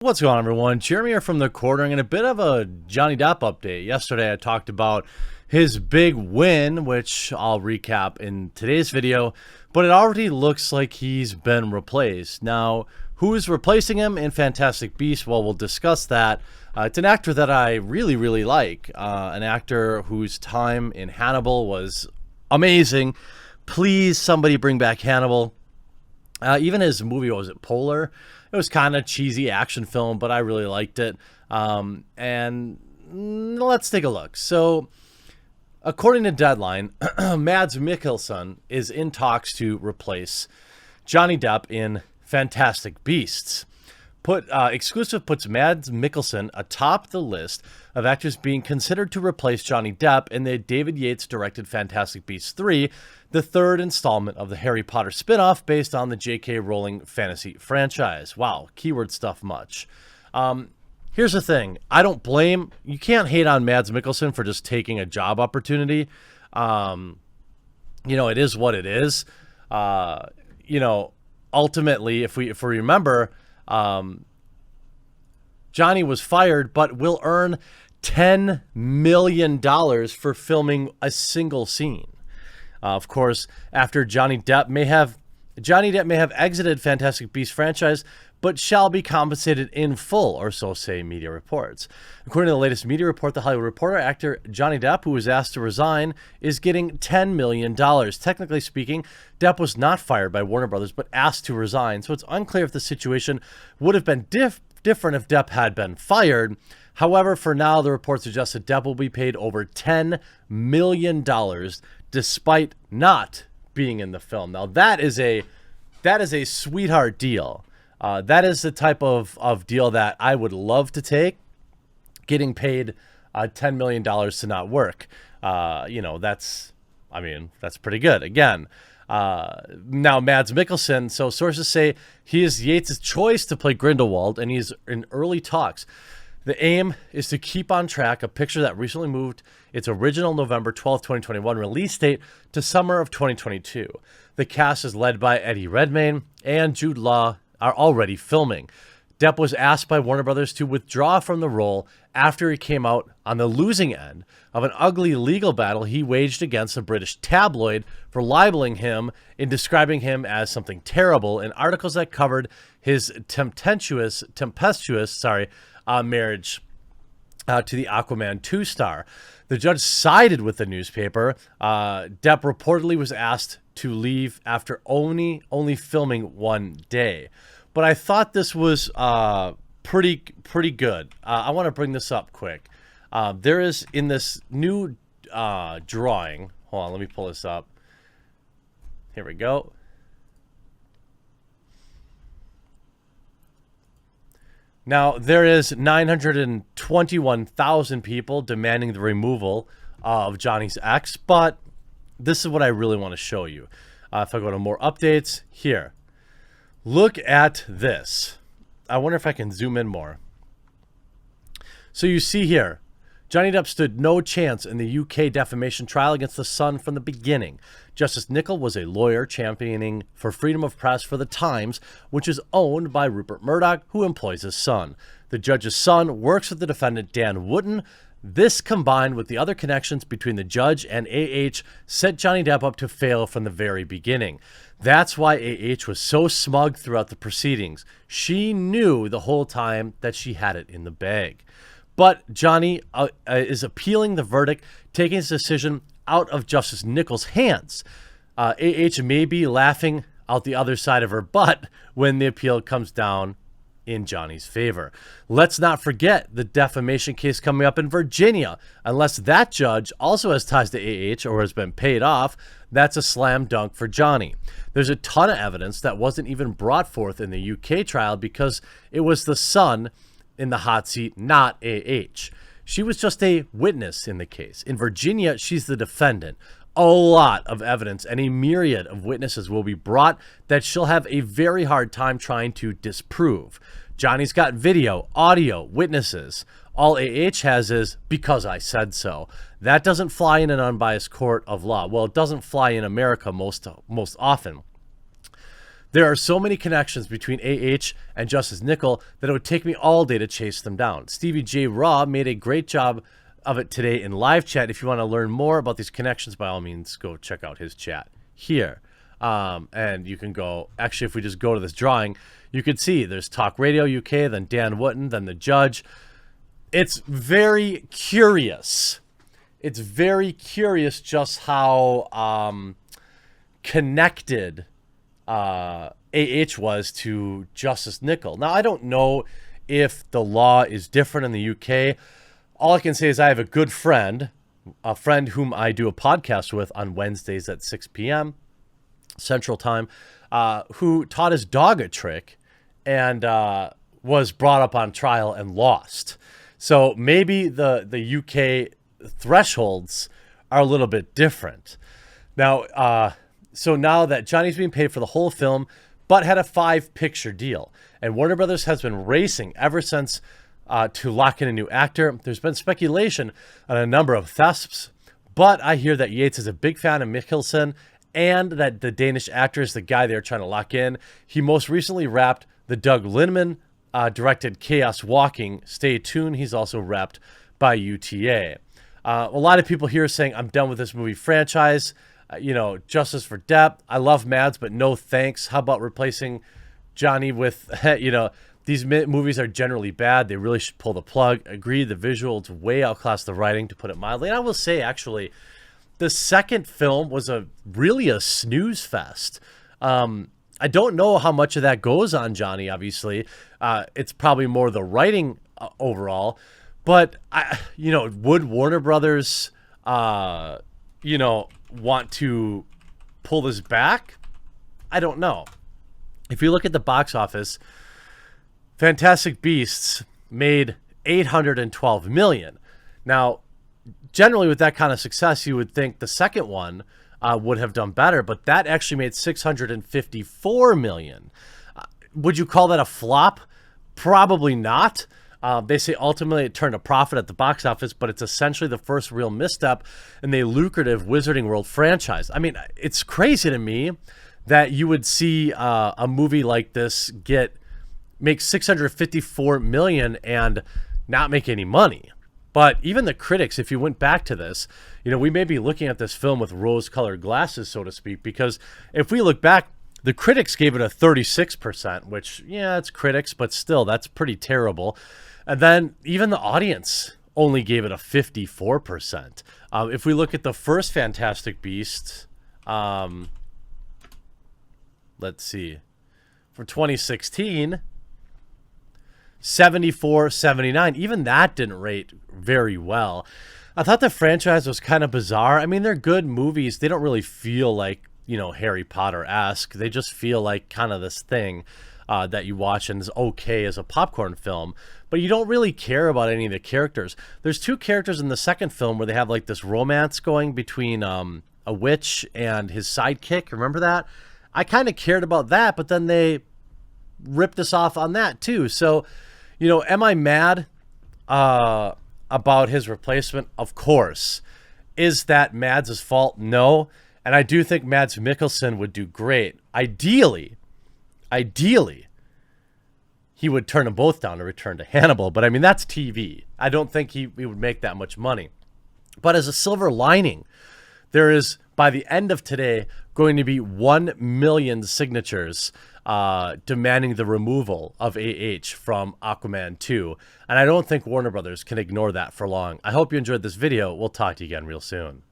What's going on, everyone? Jeremy here from The Quartering, and a bit of a Johnny Depp update. Yesterday I talked about his big win, which I'll recap in today's video, but it already looks like he's been replaced. Now, who is replacing him in Fantastic Beasts? Well, we'll discuss that. It's an actor that I really like, an actor whose time in Hannibal was amazing. Please, somebody bring back Hannibal. Even his movie, what was it, Polar? It was kind of cheesy action film, but I really liked it. And let's take a look. So, according to Deadline, Mads Mikkelsen is in talks to replace Johnny Depp in Fantastic Beasts. Exclusive puts Mads Mikkelsen atop the list of actors being considered to replace Johnny Depp in the David Yates-directed Fantastic Beasts 3, the third installment of the Harry Potter spin-off based on the J.K. Rowling fantasy franchise. Wow, keyword stuff much. Here's the thing. You can't hate on Mads Mikkelsen for just taking a job opportunity. It is what it is. Ultimately, if we remember, Johnny was fired, but will earn $10 million for filming a single scene. Of course, after Johnny Depp may have exited Fantastic Beasts franchise, but shall be compensated in full, or so say media reports. According to the latest media report, The Hollywood Reporter, actor Johnny Depp, who was asked to resign, is getting $10 million. Technically speaking, Depp was not fired by Warner Brothers, but asked to resign, so it's unclear if the situation would have been different if Depp had been fired. However, for now, the report suggests that Depp will be paid over $10 million despite not being in the film. Now, that is a sweetheart deal. That is the type of deal that I would love to take, getting paid $10 million to not work. That's pretty good. Again, now Mads Mikkelsen, so sources say he is Yates' choice to play Grindelwald, and he's in early talks. The aim is to keep on track a picture that recently moved its original November 12, 2021 release date to summer of 2022. The cast is led by Eddie Redmayne and Jude Law are already filming. Depp was asked by Warner Brothers to withdraw from the role after he came out on the losing end of an ugly legal battle he waged against a British tabloid for libeling him and describing him as something terrible in articles that covered his tempestuous marriage to the Aquaman 2 star. The judge sided with the newspaper. Depp reportedly was asked to leave after only filming one day. But I thought this was pretty good. I want to bring this up quick. There is in this new drawing. Hold on, let me pull this up. Here we go. Now, there is 921,000 people demanding the removal of Johnny's ex, but this is what I really want to show you. If I go to more updates, here. Look at this. I wonder if I can zoom in more. So you see here, Johnny Depp stood no chance in the UK defamation trial against the Sun from the beginning. Justice Nicol was a lawyer championing for freedom of press for the Times, which is owned by Rupert Murdoch, who employs his son. The judge's son works with the defendant Dan Wootton. This, combined with the other connections between the judge and AH, set Johnny Depp up to fail from the very beginning. That's why AH was so smug throughout the proceedings. She knew the whole time that she had it in the bag. But Johnny is appealing the verdict, taking his decision out of Justice Nicol's hands. AH may be laughing out the other side of her butt when the appeal comes down in Johnny's favor. Let's not forget the defamation case coming up in Virginia. Unless that judge also has ties to AH or has been paid off, that's a slam dunk for Johnny. There's a ton of evidence that wasn't even brought forth in the UK trial because it was the Sun in the hot seat, not AH. She was just a witness in the case. In Virginia, she's the defendant. A lot of evidence and a myriad of witnesses will be brought that she'll have a very hard time trying to disprove. Johnny's got video, audio, witnesses. All AH has is, because I said so. That doesn't fly in an unbiased court of law. Well, it doesn't fly in America most often. There are so many connections between AH and Justice Nickel that it would take me all day to chase them down. Stevie J. Raw made a great job of it today in live chat. If you want to learn more about these connections, by all means, go check out his chat here. And you can go, actually, if we just go to this drawing, you could see there's Talk Radio UK, then Dan Wootton, then the judge. It's very curious. It's very curious just how connected AH was to Justice Nickel. Now, I don't know if the law is different in the UK. All I can say is I have a good friend, whom I do a podcast with on Wednesdays at 6 p.m. Central Time, who taught his dog a trick and was brought up on trial and lost. So maybe the UK thresholds are a little bit different. Now, so now that Johnny's being paid for the whole film, but had a 5-picture deal, and Warner Brothers has been racing ever since to lock in a new actor. There's been speculation on a number of thefts, but I hear that Yates is a big fan of Mikkelsen and that the Danish actor is the guy they're trying to lock in. He most recently wrapped the Doug Lineman directed Chaos Walking. Stay tuned. He's also wrapped by UTA. A lot of people here are saying, I'm done with this movie franchise. Justice for Depp. I love Mads, but no thanks. How about replacing Johnny with, these movies are generally bad. They really should pull the plug. Agree, the visuals way outclass the writing, to put it mildly. And I will say, actually, the second film was really a snooze fest. I don't know how much of that goes on Johnny, obviously. It's probably more the writing overall. But, would Warner Brothers, want to pull this back? I don't know. If you look at the box office, Fantastic Beasts made $812 million. Now, generally with that kind of success, you would think the second one would have done better, but that actually made $654 million. Would you call that a flop? Probably not. They say ultimately it turned a profit at the box office, but it's essentially the first real misstep in the lucrative Wizarding World franchise. I mean, it's crazy to me that you would see a movie like this make $654 million and not make any money. But even the critics, if you went back to this, we may be looking at this film with rose-colored glasses, so to speak, because if we look back, the critics gave it a 36%, which, yeah, it's critics, but still, that's pretty terrible. And then even the audience only gave it a 54%. If we look at the first Fantastic Beast, let's see, for 2016, 74-79. Even that didn't rate very well. I thought the franchise was kind of bizarre. I mean, they're good movies. They don't really feel like, Harry Potter-esque. They just feel like kind of this thing that you watch and is okay as a popcorn film, but you don't really care about any of the characters. There's 2 characters in the second film where they have like this romance going between a witch and his sidekick. Remember that? I kind of cared about that, but then they ripped us off on that too. So, am I mad about his replacement? Of course. Is that Mads' fault? No. And I do think Mads Mikkelsen would do great. Ideally, he would turn them both down to return to Hannibal. But I mean, that's TV. I don't think he would make that much money. But as a silver lining, there is, by the end of today, going to be 1 million signatures demanding the removal of AH from Aquaman 2. And I don't think Warner Brothers can ignore that for long. I hope you enjoyed this video. We'll talk to you again real soon.